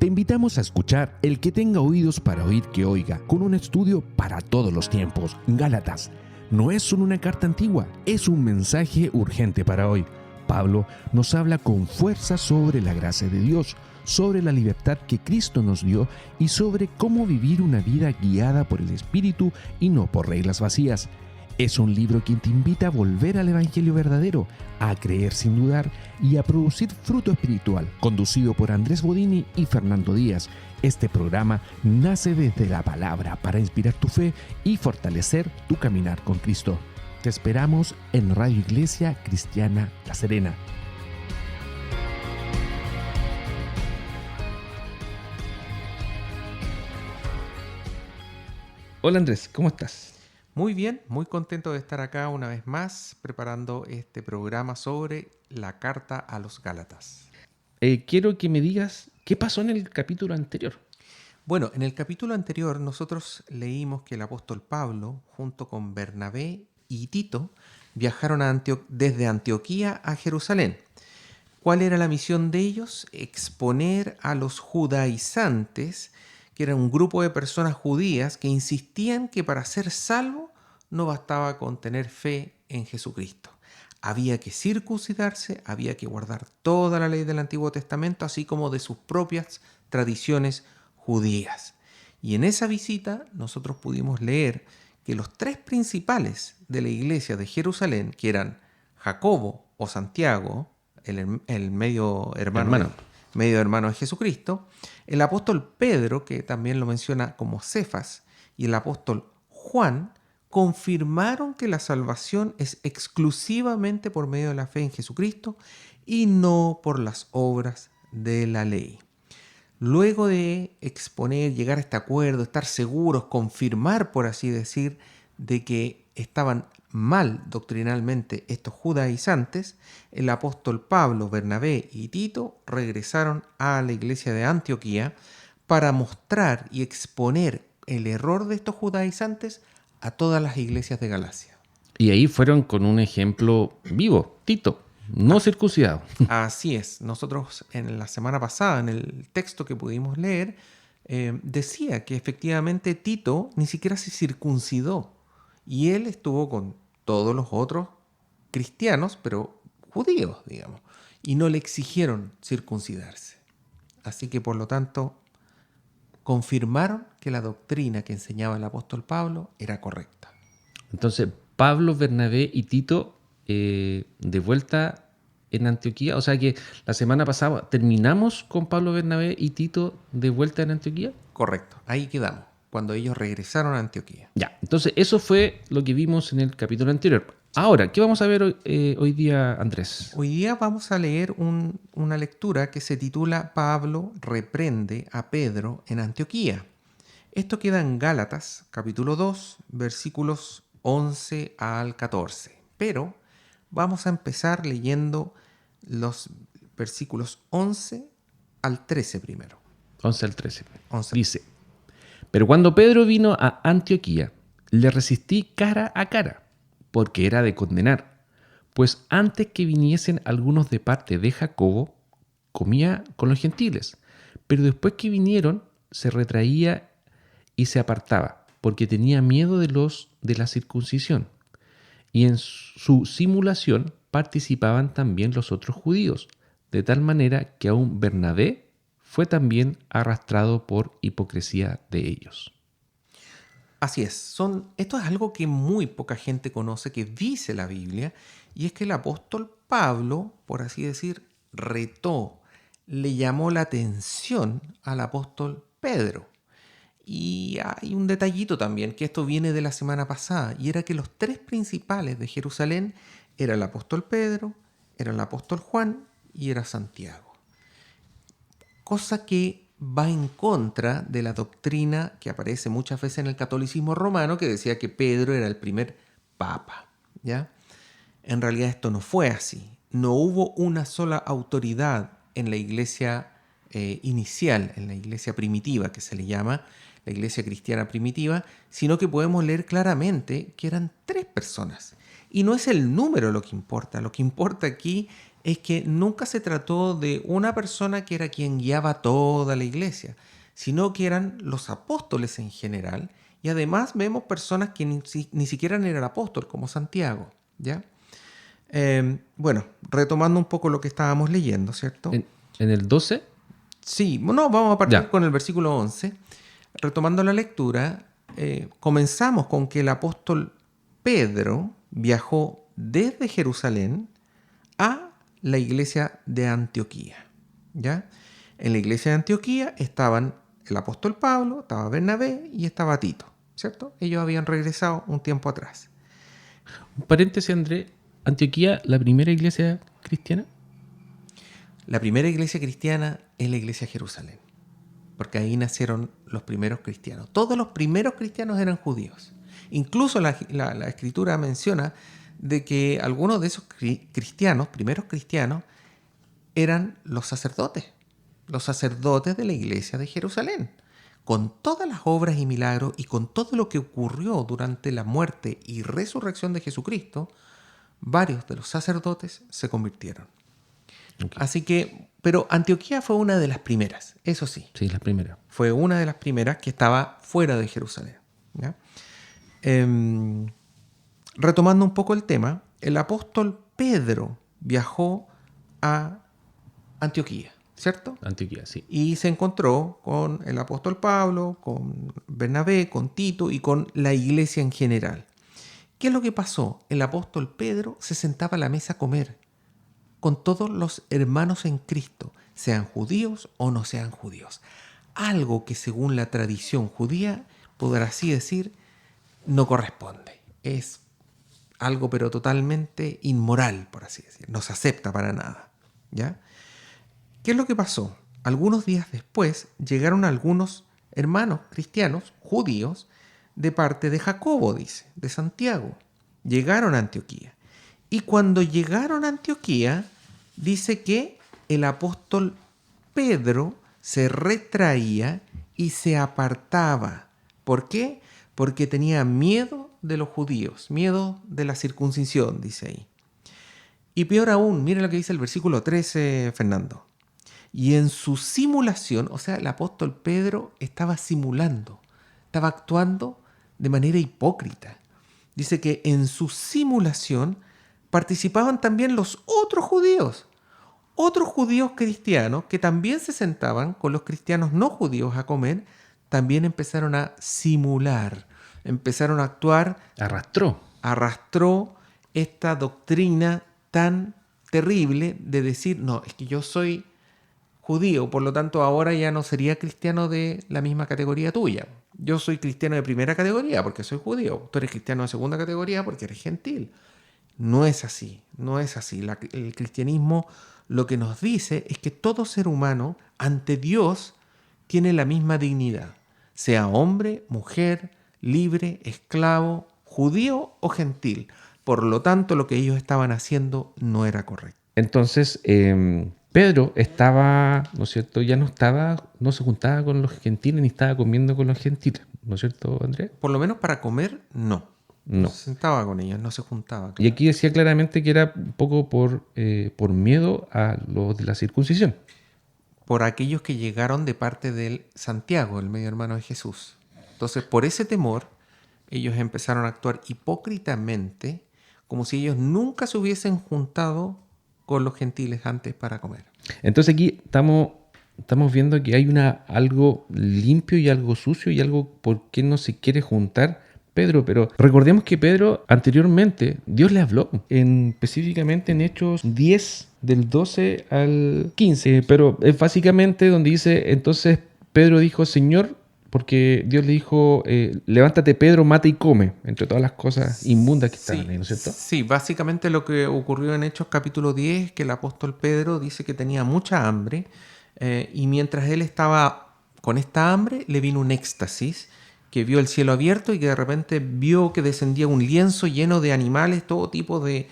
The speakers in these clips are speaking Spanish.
invitamos a escuchar El que tenga oídos para oír que oiga, con un estudio para todos los tiempos. Gálatas no es solo una carta antigua, es un mensaje urgente para hoy. Pablo nos habla con fuerza sobre la gracia de Dios, sobre la libertad que Cristo nos dio y sobre cómo vivir una vida guiada por el Espíritu y no por reglas vacías. Es un libro que te invita a volver al Evangelio verdadero, a creer sin dudar y a producir fruto espiritual. Conducido por Andrés Bodini y Fernando Díaz, este programa nace desde la palabra para inspirar tu fe y fortalecer tu caminar con Cristo. Te esperamos en Radio Iglesia Cristiana La Serena. Hola Andrés, ¿cómo estás? Muy bien, muy contento de estar acá una vez más preparando este programa sobre la carta a los Gálatas. Quiero que me digas qué pasó en el capítulo anterior. Bueno, en el capítulo anterior nosotros leímos que el apóstol Pablo, junto con Bernabé y Tito, viajaron desde Antioquía a Jerusalén. ¿Cuál era la misión de ellos? Exponer a los judaizantes, que era un grupo de personas judías que insistían que para ser salvo no bastaba con tener fe en Jesucristo. Había que circuncidarse, había que guardar toda la ley del Antiguo Testamento, así como de sus propias tradiciones judías. Y en esa visita nosotros pudimos leer que los tres principales de la iglesia de Jerusalén, que eran Jacobo o Santiago, el medio hermano de Jesucristo, el apóstol Pedro, que también lo menciona como Cefas, y el apóstol Juan, confirmaron que la salvación es exclusivamente por medio de la fe en Jesucristo y no por las obras de la ley. Luego de exponer, llegar a este acuerdo, estar seguros, confirmar, por así decir, de que estaban mal doctrinalmente estos judaizantes, el apóstol Pablo, Bernabé y Tito regresaron a la iglesia de Antioquía para mostrar y exponer el error de estos judaizantes a todas las iglesias de Galacia. Y ahí fueron con un ejemplo vivo, Tito, no circuncidado. Así es. Nosotros en la semana pasada, en el texto que pudimos leer, decía que efectivamente Tito ni siquiera se circuncidó. Y él estuvo con todos los otros cristianos, pero judíos, digamos. Y no le exigieron circuncidarse. Así que por lo tanto confirmaron que la doctrina que enseñaba el apóstol Pablo era correcta. Entonces, Pablo, Bernabé y Tito de vuelta en Antioquía. O sea que la semana pasada terminamos con Pablo, Bernabé y Tito de vuelta en Antioquía. Correcto, ahí quedamos, cuando ellos regresaron a Antioquía. Ya, entonces eso fue lo que vimos en el capítulo anterior. Ahora, ¿qué vamos a ver hoy día, Andrés? Hoy día vamos a leer una lectura que se titula Pablo reprende a Pedro en Antioquía. Esto queda en Gálatas, capítulo 2, versículos 11 al 14. Pero vamos a empezar leyendo los versículos 11 al 13 primero. 11 al 13. 11. Dice: pero cuando Pedro vino a Antioquía, le resistí cara a cara, porque era de condenar, pues antes que viniesen algunos de parte de Jacobo, comía con los gentiles, pero después que vinieron, se retraía y se apartaba, porque tenía miedo de la circuncisión. Y en su simulación participaban también los otros judíos, de tal manera que aún Bernabé fue también arrastrado por hipocresía de ellos. Así es, esto es algo que muy poca gente conoce, que dice la Biblia, y es que el apóstol Pablo, por así decir, retó, le llamó la atención al apóstol Pedro. Y hay un detallito también, que esto viene de la semana pasada, y era que los tres principales de Jerusalén era el apóstol Pedro, era el apóstol Juan y era Santiago. Cosa que va en contra de la doctrina que aparece muchas veces en el catolicismo romano, que decía que Pedro era el primer papa, ¿ya? En realidad esto no fue así. No hubo una sola autoridad en la iglesia inicial, en la iglesia primitiva, que se le llama la iglesia cristiana primitiva, sino que podemos leer claramente que eran tres personas. Y no es el número lo que importa aquí es que nunca se trató de una persona que era quien guiaba toda la iglesia, sino que eran los apóstoles en general, y además vemos personas que ni siquiera eran apóstoles, como Santiago, ¿ya? Bueno, retomando un poco lo que estábamos leyendo, ¿cierto? ¿En el 12? Sí, no, vamos a partir Ya. con el versículo 11. Retomando la lectura, comenzamos con que el apóstol Pedro viajó desde Jerusalén a la iglesia de Antioquía, ¿ya? En la iglesia de Antioquía estaban el apóstol Pablo, estaba Bernabé y estaba Tito, ¿cierto? Ellos habían regresado un tiempo atrás. Un paréntesis, André. ¿Antioquía, la primera iglesia cristiana? La primera iglesia cristiana es la iglesia de Jerusalén, porque ahí nacieron los primeros cristianos. Todos los primeros cristianos eran judíos. Incluso la escritura menciona de que algunos de esos cristianos, primeros cristianos, eran los sacerdotes de la iglesia de Jerusalén. Con todas las obras y milagros y con todo lo que ocurrió durante la muerte y resurrección de Jesucristo, varios de los sacerdotes se convirtieron. Okay. Así que, pero Antioquía fue una de las primeras, eso sí. Sí, la primera. Fue una de las primeras que estaba fuera de Jerusalén, ¿ya? Retomando un poco el tema, el apóstol Pedro viajó a Antioquía, ¿cierto? Antioquía, sí. Y se encontró con el apóstol Pablo, con Bernabé, con Tito y con la iglesia en general. ¿Qué es lo que pasó? El apóstol Pedro se sentaba a la mesa a comer con todos los hermanos en Cristo, sean judíos o no sean judíos. Algo que según la tradición judía, por así decir, no corresponde. Es algo pero totalmente inmoral, por así decir. No se acepta para nada, ¿ya? ¿Qué es lo que pasó? Algunos días después llegaron algunos hermanos cristianos, judíos, de parte de Jacobo, dice, de Santiago. Llegaron a Antioquía. Y cuando llegaron a Antioquía, dice que el apóstol Pedro se retraía y se apartaba. ¿Por qué? Porque tenía miedo de los judíos, miedo de la circuncisión, dice ahí. Y peor aún, mire lo que dice el versículo 13, Fernando. Y en su simulación, o sea, el apóstol Pedro estaba simulando, estaba actuando de manera hipócrita. Dice que en su simulación participaban también los otros judíos cristianos que también se sentaban con los cristianos no judíos a comer, también empezaron a simular, empezaron a actuar. Arrastró esta doctrina tan terrible de decir, no, es que yo soy judío, por lo tanto ahora ya no sería cristiano de la misma categoría tuya. Yo soy cristiano de primera categoría porque soy judío. Tú eres cristiano de segunda categoría porque eres gentil. No es así, no es así. El cristianismo lo que nos dice es que todo ser humano ante Dios tiene la misma dignidad, sea hombre, mujer, libre, esclavo, judío o gentil. Por lo tanto, lo que ellos estaban haciendo no era correcto. Entonces, Pedro estaba, ¿no es cierto? Ya no se juntaba con los gentiles ni estaba comiendo con los gentiles, ¿no es cierto, Andrés? Por lo menos para comer, no. No. Se sentaba con ellos, no se juntaba. Claro. Y aquí decía claramente que era un poco por miedo a lo de la circuncisión. Por aquellos que llegaron de parte de Santiago, el medio hermano de Jesús. Entonces, por ese temor, ellos empezaron a actuar hipócritamente, como si ellos nunca se hubiesen juntado con los gentiles antes para comer. Entonces aquí estamos viendo que hay algo limpio y algo sucio y algo por qué no se quiere juntar Pedro. Pero recordemos que Pedro anteriormente, Dios le habló, específicamente en Hechos 10, del 12 al 15. Pero es básicamente donde dice, entonces Pedro dijo, Señor, porque Dios le dijo, levántate Pedro, mata y come, entre todas las cosas inmundas que estaban ahí, ¿no es cierto? Sí, básicamente lo que ocurrió en Hechos capítulo 10 es que el apóstol Pedro dice que tenía mucha hambre y mientras él estaba con esta hambre le vino un éxtasis, que vio el cielo abierto y que de repente vio que descendía un lienzo lleno de animales, todo tipo de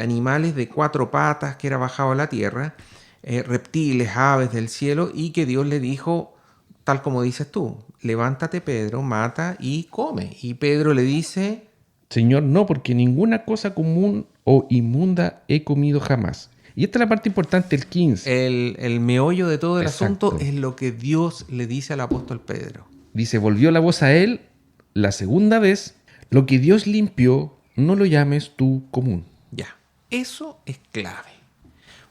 animales de 4 patas que era bajado a la tierra, reptiles, aves del cielo, y que Dios le dijo, tal como dices tú, levántate Pedro, mata y come. Y Pedro le dice, Señor, no, porque ninguna cosa común o inmunda he comido jamás. Y esta es la parte importante, el 15. El meollo de todo el Exacto. asunto es lo que Dios le dice al apóstol Pedro. Dice, volvió la voz a él la segunda vez, lo que Dios limpió, no lo llames tú común. Ya, eso es clave.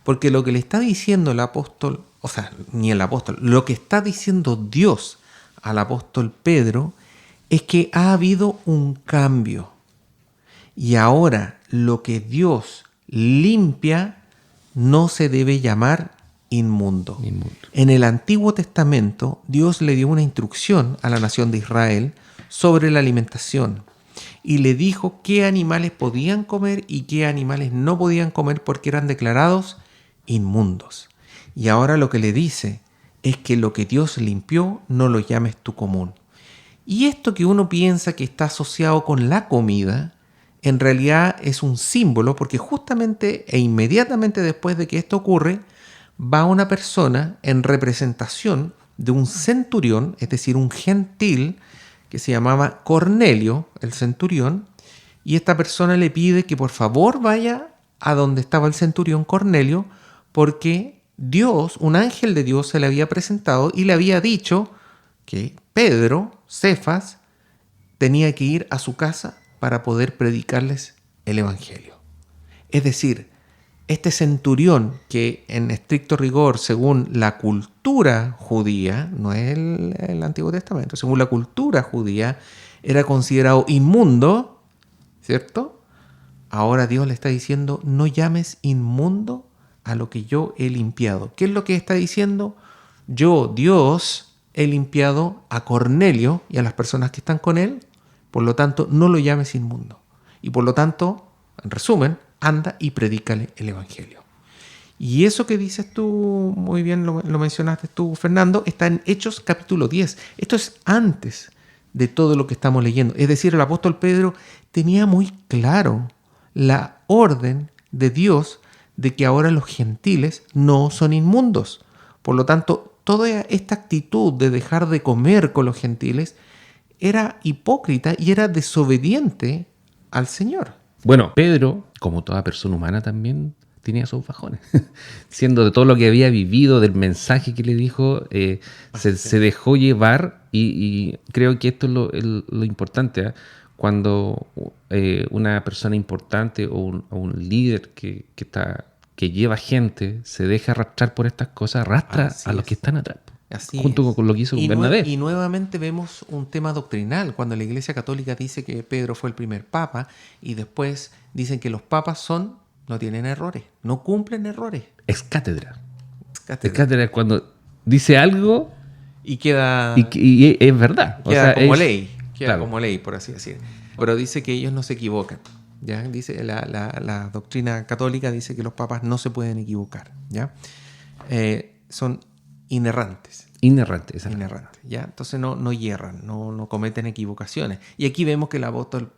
Porque lo que le está diciendo el apóstol, o sea, ni el apóstol, lo que está diciendo Dios al apóstol Pedro es que ha habido un cambio. Y ahora lo que Dios limpia no se debe llamar inmundo. En el Antiguo Testamento, Dios le dio una instrucción a la nación de Israel sobre la alimentación y le dijo qué animales podían comer y qué animales no podían comer porque eran declarados inmundos. Y ahora lo que le dice es que lo que Dios limpió no lo llames tú común. Y esto que uno piensa que está asociado con la comida, en realidad es un símbolo porque justamente e inmediatamente después de que esto ocurre, va una persona en representación de un centurión, es decir, un gentil que se llamaba Cornelio, el centurión, y esta persona le pide que por favor vaya a donde estaba el centurión Cornelio, porque Dios, un ángel de Dios, se le había presentado y le había dicho que Pedro, Cefas, tenía que ir a su casa para poder predicarles el evangelio. Es decir, este centurión, que en estricto rigor, según la cultura judía, no es el Antiguo Testamento, según la cultura judía, era considerado inmundo, ¿cierto? Ahora Dios le está diciendo, no llames inmundo a lo que yo he limpiado. ¿Qué es lo que está diciendo? Yo, Dios, he limpiado a Cornelio y a las personas que están con él, por lo tanto, no lo llames inmundo. Y por lo tanto, en resumen, anda y predícale el evangelio. Y eso que dices tú, muy bien lo mencionaste tú, Fernando, está en Hechos capítulo 10. Esto es antes de todo lo que estamos leyendo. Es decir, el apóstol Pedro tenía muy claro la orden de Dios de que ahora los gentiles no son inmundos. Por lo tanto, toda esta actitud de dejar de comer con los gentiles era hipócrita y era desobediente al Señor. Bueno, Pedro, como toda persona humana también, tenía sus bajones. Siendo de todo lo que había vivido, del mensaje que le dijo, se dejó llevar y creo que esto es lo importante, ¿eh? Cuando una persona importante o un líder que lleva gente se deja arrastrar por estas cosas, arrastra a los que están atrás. Así junto es. con lo que hizo con Bernabé. Y nuevamente vemos un tema doctrinal, cuando la Iglesia Católica dice que Pedro fue el primer papa y después dicen que los papas no tienen errores, no cumplen errores. Es cátedra. Es cátedra cuando dice algo y queda... Y es verdad. Queda como ley. Queda claro. Como ley, por así decir. Pero dice que ellos no se equivocan. ¿Ya? Dice la doctrina católica dice que los papas no se pueden equivocar. ¿Ya? Son inerrantes. Inerrantes, ¿ya? Entonces no hierran, no cometen equivocaciones. Y aquí vemos que el apóstol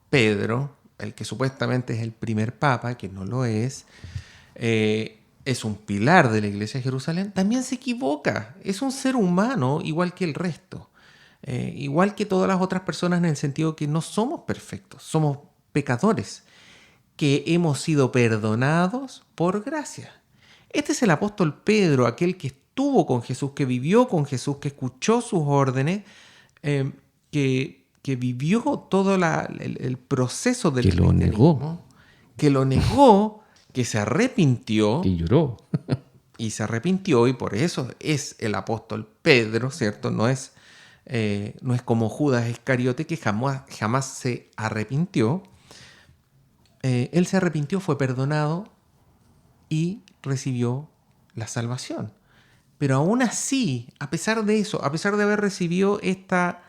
Pedro, el que supuestamente es el primer papa, que no lo es un pilar de la iglesia de Jerusalén, también se equivoca. Es un ser humano igual que el resto. Igual que todas las otras personas, en el sentido que no somos perfectos, somos pecadores, que hemos sido perdonados por gracia. Este es el apóstol Pedro, aquel que estuvo con Jesús, que vivió con Jesús, que escuchó sus órdenes, que vivió todo el proceso del cristianismo, que lo negó, que se arrepintió, que lloró. Y se arrepintió, y por eso es el apóstol Pedro, ¿cierto? No es como Judas Iscariote, que jamás se arrepintió. Él se arrepintió, fue perdonado y recibió la salvación. Pero aún así, a pesar de eso, a pesar de haber recibido esta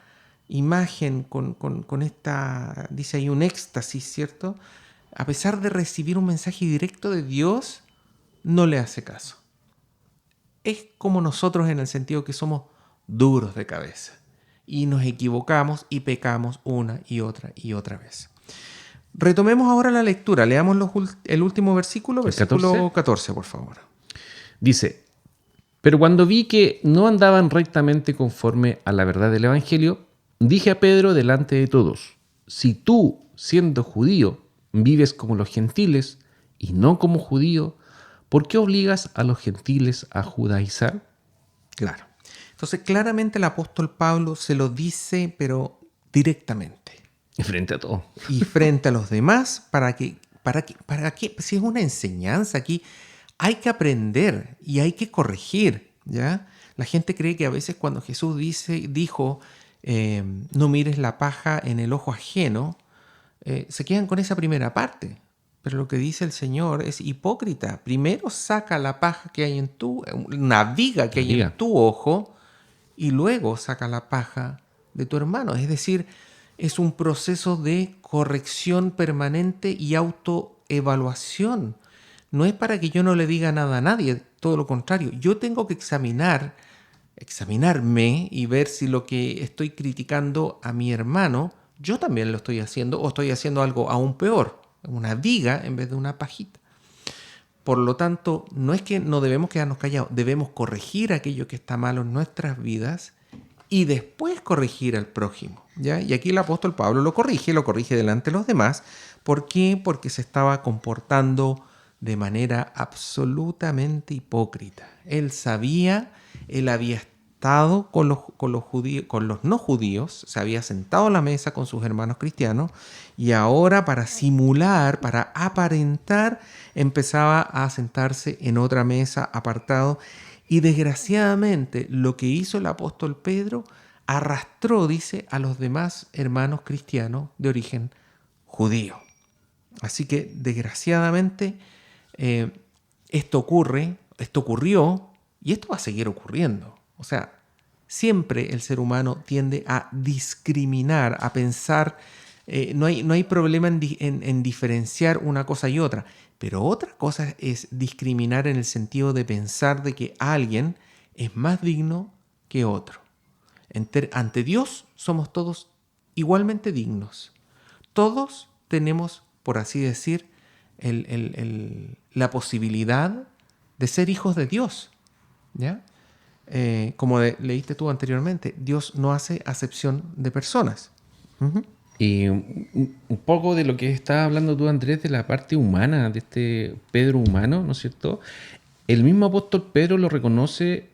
imagen con esta, dice ahí, un éxtasis, ¿cierto? A pesar de recibir un mensaje directo de Dios, no le hace caso. Es como nosotros en el sentido que somos duros de cabeza y nos equivocamos y pecamos una y otra vez. Retomemos ahora la lectura. Leamos el último versículo, versículo 14, por favor. Dice: pero cuando vi que no andaban rectamente conforme a la verdad del Evangelio, dije a Pedro delante de todos: si tú, siendo judío, vives como los gentiles y no como judío, ¿por qué obligas a los gentiles a judaizar? Claro. Entonces, claramente el apóstol Pablo se lo dice, pero directamente. Y frente a todo. Y frente a los demás, ¿para qué? Si es una enseñanza aquí, hay que aprender y hay que corregir, ¿ya? La gente cree que a veces cuando Jesús dijo, no mires la paja en el ojo ajeno, se quedan con esa primera parte. Pero lo que dice el Señor es hipócrita. Primero saca la paja que hay una viga que hay en tu ojo, y luego saca la paja de tu hermano. Es decir, es un proceso de corrección permanente y autoevaluación. No es para que yo no le diga nada a nadie, todo lo contrario. Yo tengo que examinarme y ver si lo que estoy criticando a mi hermano, yo también lo estoy haciendo o estoy haciendo algo aún peor, una viga en vez de una pajita. Por lo tanto, no es que no debemos quedarnos callados, debemos corregir aquello que está malo en nuestras vidas y después corregir al prójimo, ¿ya? Y aquí el apóstol Pablo lo corrige delante de los demás. ¿Por qué? Porque se estaba comportando de manera absolutamente hipócrita. Él había estado con los no judíos, se había sentado a la mesa con sus hermanos cristianos, y ahora para simular, para aparentar, empezaba a sentarse en otra mesa apartado. Y desgraciadamente lo que hizo el apóstol Pedro arrastró, dice, a los demás hermanos cristianos de origen judío. Así que desgraciadamente esto ocurrió y esto va a seguir ocurriendo. O sea, siempre el ser humano tiende a discriminar, a pensar, no hay problema en diferenciar una cosa y otra, pero otra cosa es discriminar en el sentido de pensar de que alguien es más digno que otro. Ante Dios somos todos igualmente dignos. Todos tenemos, por así decir, la posibilidad de ser hijos de Dios, ¿ya? Como leíste tú anteriormente, Dios no hace acepción de personas. Uh-huh. Y un poco de lo que estabas hablando tú, Andrés, de la parte humana, de este Pedro humano, ¿no es cierto? El mismo apóstol Pedro lo reconoce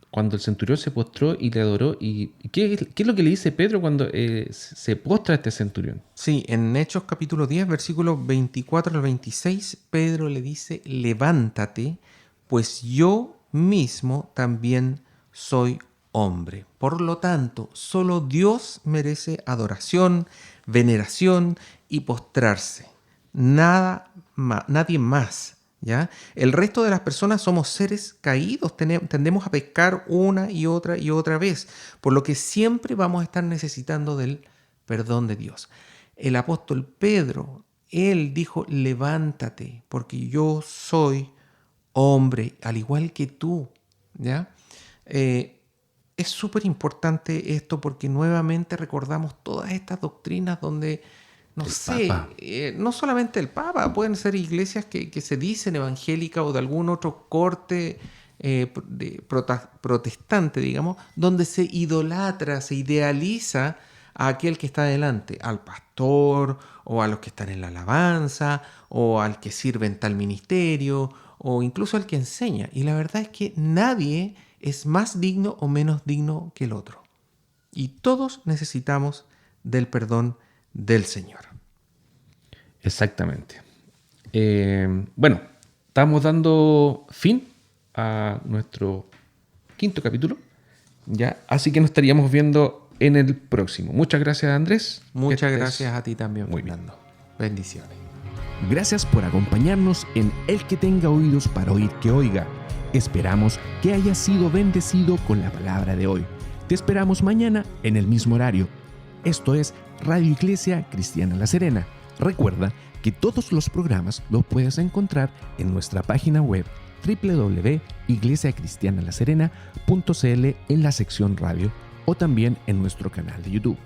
cuando el centurión se postró y le adoró. ¿Y qué es lo que le dice Pedro cuando se postra a este centurión? Sí, en Hechos capítulo 10, versículos 24 al 26, Pedro le dice, levántate, pues yo mismo también soy hombre. Por lo tanto, solo Dios merece adoración, veneración y postrarse. Nadie más, ¿ya? El resto de las personas somos seres caídos, tendemos a pecar una y otra vez, por lo que siempre vamos a estar necesitando del perdón de Dios. El apóstol Pedro, él dijo, levántate, porque yo soy hombre, al igual que tú, ¿ya? Es súper importante esto porque nuevamente recordamos todas estas doctrinas donde, no solamente el Papa, pueden ser iglesias que se dicen evangélicas o de algún otro corte protestante, digamos, donde se idolatra, se idealiza a aquel que está delante, al pastor o a los que están en la alabanza o al que sirve en tal ministerio o incluso al que enseña. Y la verdad es que nadie es más digno o menos digno que el otro. Y todos necesitamos del perdón del Señor. Exactamente. Bueno, estamos dando fin a nuestro 5º capítulo, ¿ya? Así que nos estaríamos viendo en el próximo. Muchas gracias, Andrés. Muchas gracias a ti también, muy Fernando. Bien. Bendiciones. Gracias por acompañarnos en El que tenga oídos para oír, que oiga. Esperamos que hayas sido bendecido con la palabra de hoy. Te esperamos mañana en el mismo horario. Esto es Radio Iglesia Cristiana La Serena. Recuerda que todos los programas los puedes encontrar en nuestra página web www.iglesiacristianalaserena.cl en la sección radio o también en nuestro canal de YouTube.